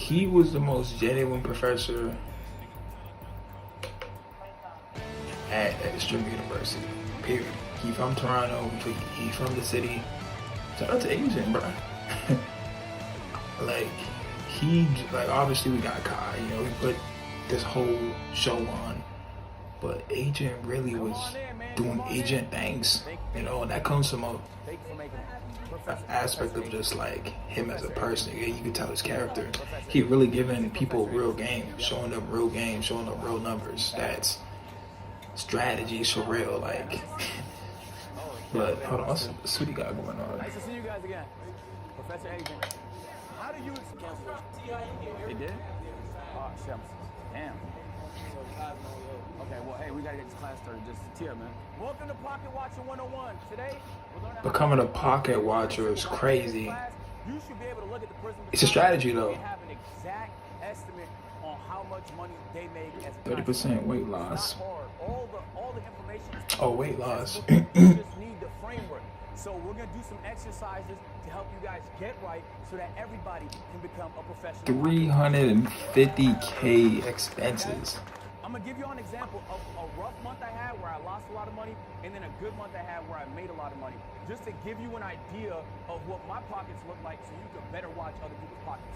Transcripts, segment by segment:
he was the most genuine professor at Extreme University. Period. He from Toronto. He from the city. Shout out to Agent, bro. Like obviously we got Kai. You know, he put this whole show on, but Agent really was doing Agent things. You know, and that comes from an aspect of just like him as a person. Yeah, you can tell his character. He really giving people real game, showing them real game, showing them real numbers, stats, strategies for real. Like, but hold on, what's what he got going on? Nice to see you guys again, Professor Agent. How do you cancel it? They did? Oh, shit. Damn. Okay, well, hey, we gotta get this class started. Just Tia, man. Welcome to PocketWatching 101. Today, we're learning Becoming a pocket watcher is crazy. You should be able to look at the person. It's a strategy, though. Have an exact estimate on how much money they make as a 30% weight loss. All the information is Oh, weight loss. You just need the framework. So we're gonna do some exercises to help you guys get right so that everybody can become a professional. 350K expenses. I'm gonna give you an example of a rough month I had where I lost a lot of money, and then a good month I had where I made a lot of money. Just to give you an idea of what my pockets look like so you can better watch other people's pockets.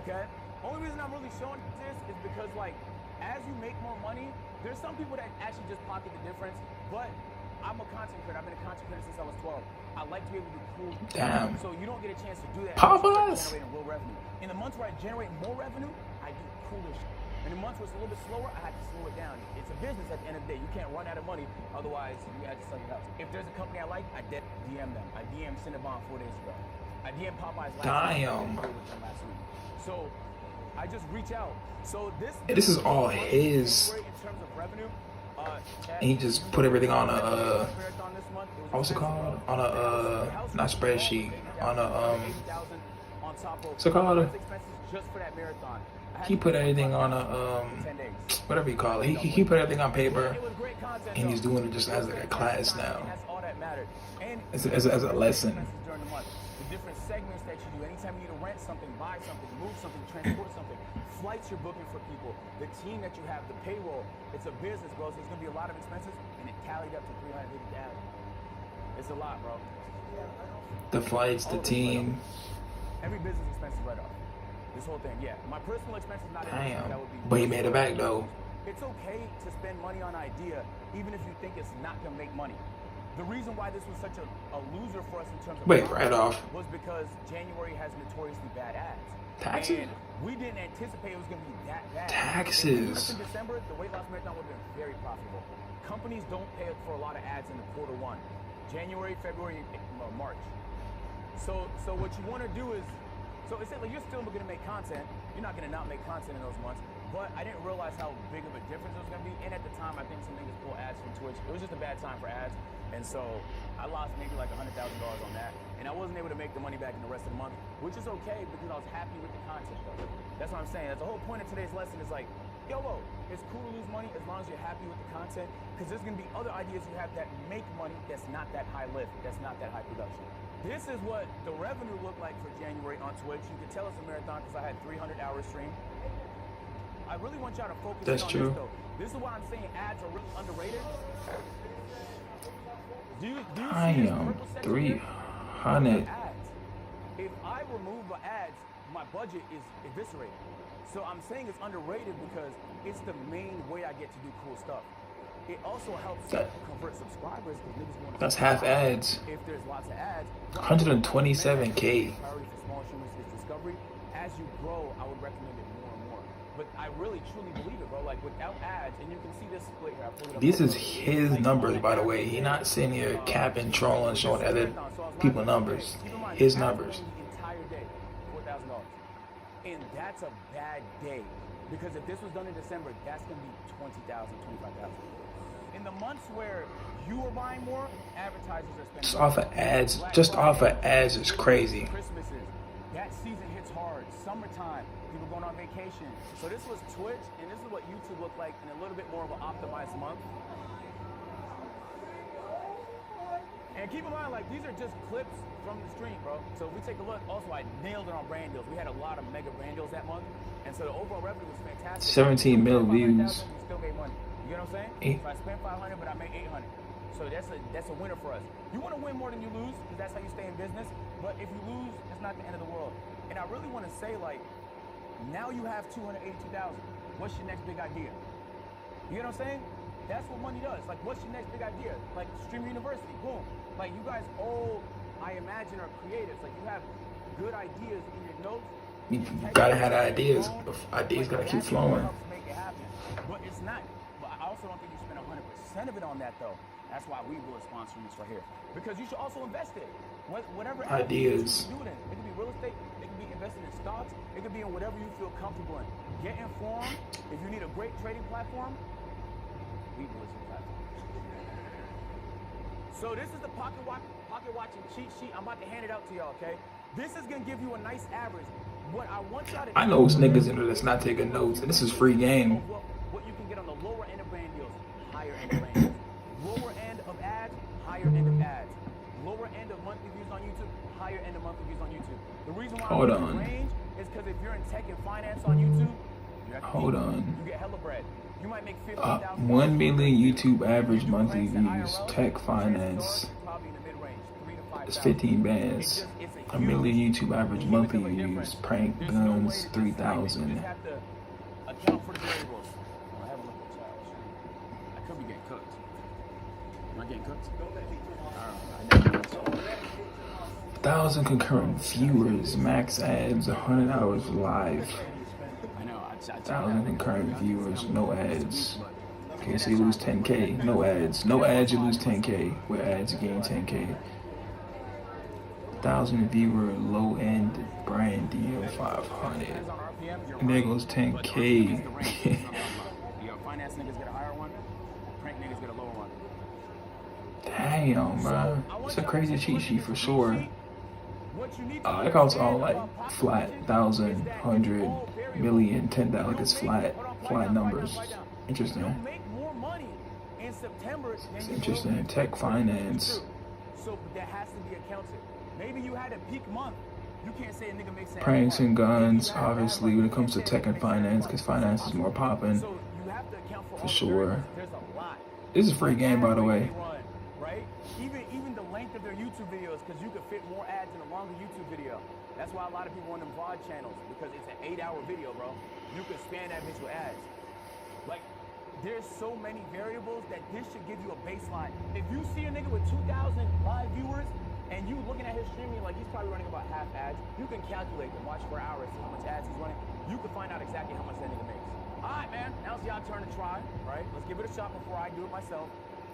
Okay? Only reason I'm really showing this is because, like, as you make more money, there's some people that actually just pocket the difference, but I'm a content creator. I've been a content creator since I was 12. I like to be able to do cool. Damn. So you don't get a chance to do that. Papas. Generating real revenue. In the months where I generate more revenue, I do cooler shit. In the months where it's a little bit slower, I have to slow it down. It's a business at the end of the day. You can't run out of money, otherwise you have to sell your house. If there's a company I like, I DM them. I DM Cinnabon 4 days ago. I DM Popeyes last week. So I just reach out. So this is all his. In terms of revenue, and he just put everything on a what's it called? On a not spreadsheet. On a what's it called? Just for that marathon. He put everything on a whatever you call it. He put everything on paper, and he's doing it just as like a class now. As a lesson. The different segments that you do. Anytime you need to rent something, buy something, move something, transport something, flights you're booking for people, the team that you have, the payroll. It's a business, bro. So there's gonna be a lot of expenses, and it tallied up to $350,000. It's a lot, bro. The flights, the team. Every business expense is right off. This whole thing, yeah. My personal expenses not. Damn. But he made it back though. It's okay to spend money on an idea, even if you think it's not gonna make money. The reason why this was such a loser for us in terms of right off was because January has notoriously bad ads. Taxes? And we didn't anticipate it was going to be that bad. Taxes. In December, the weight loss marathon would have been very profitable. Companies don't pay for a lot of ads in the quarter one. January, February, March. So what you want to do is, so it's like you're still going to make content. You're not going to not make content in those months. But I didn't realize how big of a difference it was going to be. And at the time, I think some niggas pull ads from Twitch. It was just a bad time for ads. And so I lost maybe like $100,000 on that. And I wasn't able to make the money back in the rest of the month, which is okay because I was happy with the content though. That's what I'm saying. That's the whole point of today's lesson is like, yo, it's cool to lose money as long as you're happy with the content, because there's going to be other ideas you have that make money that's not that high lift, that's not that high production. This is what the revenue looked like for January on Twitch. You can tell it's a marathon because I had 300-hour stream. I really want y'all to focus on this though. This is why I'm saying ads are really underrated. Do you I am 300. If I remove the ads, my budget is eviscerated. So I'm saying it's underrated because it's the main way I get to do cool stuff. It also helps convert subscribers. That's half ads. If there's lots of ads, 127K. Priority for small streamers is discovery. As you grow, I would recommend it more and more. But I really truly believe it, bro. Like without ads, and you can see this split here. This is his numbers, by the way. He's not sitting here capping, trolling, showing other people numbers. His numbers. Entire day, $4,000, and that's a bad day because if this was done in December, that's gonna be $20,000, $25,000. In the months where you are buying more, advertisers are spending. Just off of ads, is crazy. Christmases, that season hits hard. Summertime, people going on vacation. So this was Twitch, and this is what YouTube looked like in a little bit more of an optimized month. And keep in mind, like, these are just clips from the stream, bro. So if we take a look, also I nailed it on brand deals. We had a lot of mega brand deals that month, and so the overall revenue was fantastic. 17 mil views. We still made money. You know what I'm saying? So I spent 500, but I made 800. So that's a winner for us. You want to win more than you lose, because that's how you stay in business. But if you lose, it's not the end of the world. And I really want to say, like, now you have 282,000. What's your next big idea? You know what I'm saying? That's what money does. Like, what's your next big idea? Like, Streamer University, boom. Like, you guys all, I imagine, are creatives. Like, you have good ideas in your notes. You gotta have ideas. Ideas gotta keep flowing. Make it happen. But it's not. But I also don't think you spend 100% of it on that, though. That's why we will sponsor this right here. Because you should also invest it. Whatever ideas. You do it in. It could be real estate. It could be invested in stocks. It could be in whatever you feel comfortable in. Get informed. If you need a great trading platform, we will use the platform. So this is the PocketWatching cheat sheet. I'm about to hand it out to y'all, okay? This is gonna give you a nice average. What I want y'all to I know it's niggas in there that's not taking notes, and this is free game. What you can get on the lower end of brand deals, higher end of brand deals. Lower end of ads, higher end of ads. Lower end of monthly views on YouTube, higher end of monthly views on YouTube. The reason why Hold I'm on. range is because if you're in tech and finance on YouTube, Hold on. You get hella bread. You might make 50,000. 1 million YouTube average monthly views. Tech finance. It's 15 bands. 1 million YouTube average monthly views. Prank guns 3,000. Account for the variables. I have a look at the chat. I could be getting cooked. Am I getting cooked? I know. 1,000 concurrent viewers. Max ads 100 hours live. 1,000 concurrent viewers. No ads. Okay, so you lose 10K. No ads. No ads, you lose 10K. With ads, you gain 10K. 1,000 viewer low end brand deal 500. And there goes 10K. Finance niggas get a higher one. Prank niggas get a lower one. Damn, bro. It's a crazy cheat sheet for sure. It counts all like flat 1,000, 100, million, 10,000. Like it's flat numbers. Interesting. It's interesting. Tech finance. So that has to be accounted. Maybe you had a peak month. You can't say a nigga makes Pranks and guns, obviously, when it comes to tech and finance, because finance is more popping. For sure. This is a free game, by the way. Right? Even the length of their YouTube videos, because you could fit more ads in a longer YouTube video. That's why a lot of people want them VOD channels, because it's an 8-hour video, bro. You could span that bitch with ads. Like, there's so many variables that this should give you a baseline. If you see a nigga with 2,000 live viewers, and you looking at his streaming, like he's probably running about half ads, you can calculate and watch for hours, see how much ads he's running. You can find out exactly how much that nigga makes. All right, man, now it's y'all turn to try, right? Let's give it a shot before I do it myself.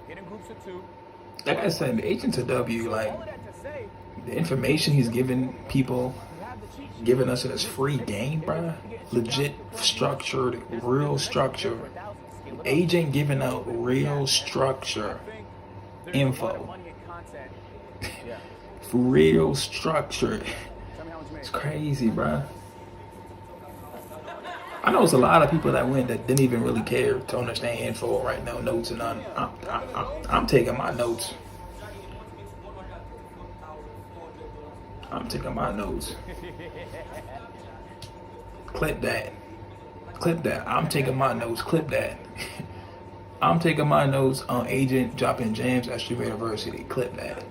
Get in groups of 2. Like I said, Agent00, like, the information he's giving people, giving us in this free game, bruh. Legit, structured, real structure. Agent giving out real structure. Info. Real structure. It's crazy, bruh. I know it's a lot of people that went that didn't even really care to understand info, right now, notes, and I'm taking my notes. I'm taking my notes. Clip that. Clip that. I'm taking my notes. Clip that. I'm taking my notes on Agent dropping jams at Streamer University. Clip that.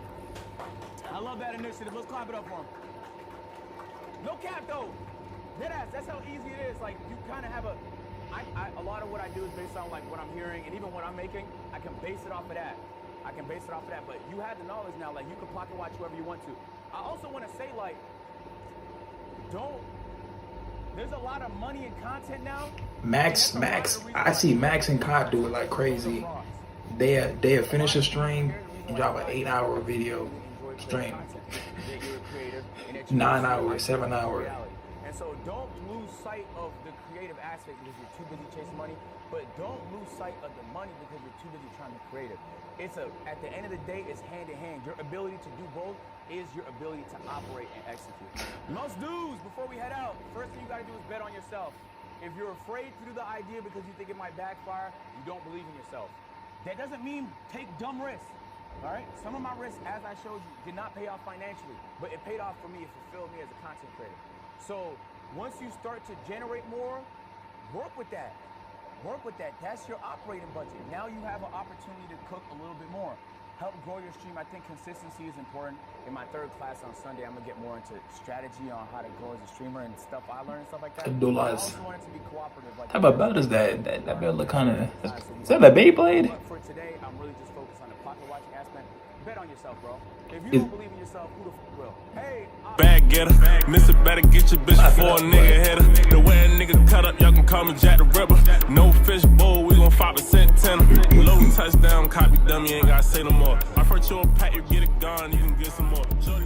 I love that initiative. Let's clap it up for him. No cap though. Deadass, that's how easy it is. Like, you kind of have a lot of what I do is based on like what I'm hearing, and even what I'm making, I can base it off of that. But you have the knowledge now. Like, you can pocket watch whoever you want to. I also want to say, like, there's a lot of money in content now. Max, I see Max and Cod do it like crazy. They'll finish a stream and drop an 8-hour video stream. 9 hours, 7 hours. And so don't lose sight of the creative aspect because you're too busy chasing money, but don't lose sight of the money because you're too busy trying to be creative. At the end of the day, it's hand in hand. Your ability to do both is your ability to operate and execute. Most dudes, before we head out, first thing you gotta do is bet on yourself. If you're afraid to do the idea because you think it might backfire, you don't believe in yourself. That doesn't mean take dumb risks. All right? Some of my risks, as I showed you, did not pay off financially, but it paid off for me. It fulfilled me as a content creator. So once you start to generate more, work with that. Work with that. That's your operating budget. Now you have an opportunity to cook a little bit more. Help grow your stream. I think consistency is important. In my third class on Sunday, I'm gonna get more into strategy on how to grow as a streamer and stuff I learned and stuff like that. Abdullah's. I also want it to be cooperative. Like, What type of belt is that? That belt look kind of. Is that a Beyblade? But for today, I'm really just focused on the pocket watching aspect. Bet on yourself, bro. If you don't believe in yourself, who the fuck will? Hey, Bag getter, miss it, better get your bitch before a nigga hit her. The way a nigga cut up, y'all can call me Jack the Ripper. No fish bowl, we gon' 5% tenner. Low touchdown, copy dummy, ain't gotta say no more. I first you a pack, you get it gone, you can get some more. Shorty